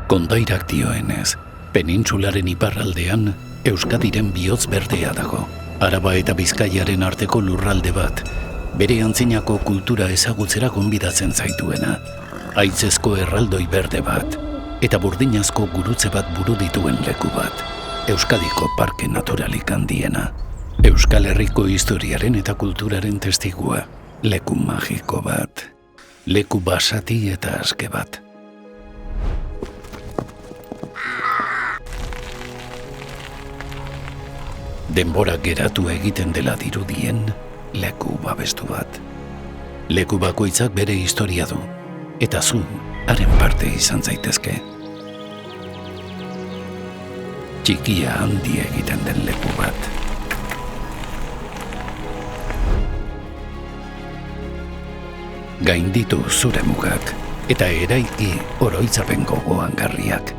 Kondairak dioenez, penintsularen iparraldean Euskadiren bihotz berdea dago. Araba eta Bizkaiaren arteko lurralde bat, bere antzinako kultura ezagutzera gonbidatzen zaituena. Haitzezko erraldoi berde bat, eta burdinazko gurutze bat buru dituen leku bat. Euskadiko parke naturalik handiena. Euskal Herriko historiaren eta kulturaren testigua. Leku magiko bat. Leku basati eta aske bat. Denbora geratu egiten dela dirudien leku babestu bat. Leku bakoitzak bere historia du, eta zu haren parte izan zaitezke. Txikia handi egiten den leku bat. Gainditu zure mugak, eta eraiki oroitzapen gogoangarriak.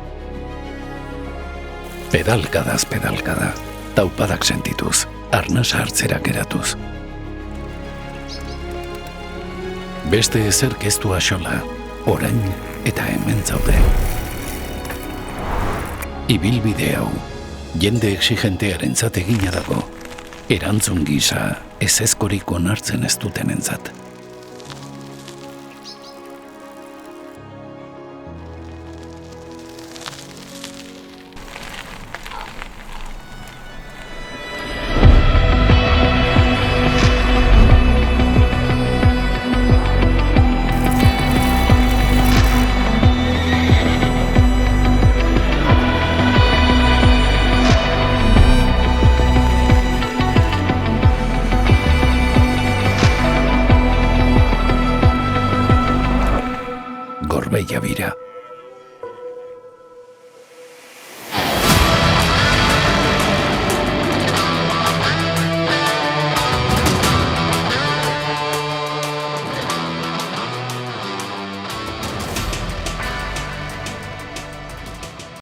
Pedalkadaz pedalkada, taupadak sentituz, arnasa hartzera geratuz. Beste ezerk ez du axola, orain eta hemen zaude. Ibilbide hau, jende exigentearentzat egina dago, erantzun gisa ezezkorik onartzen ez dutenentzat. Gorbella bira.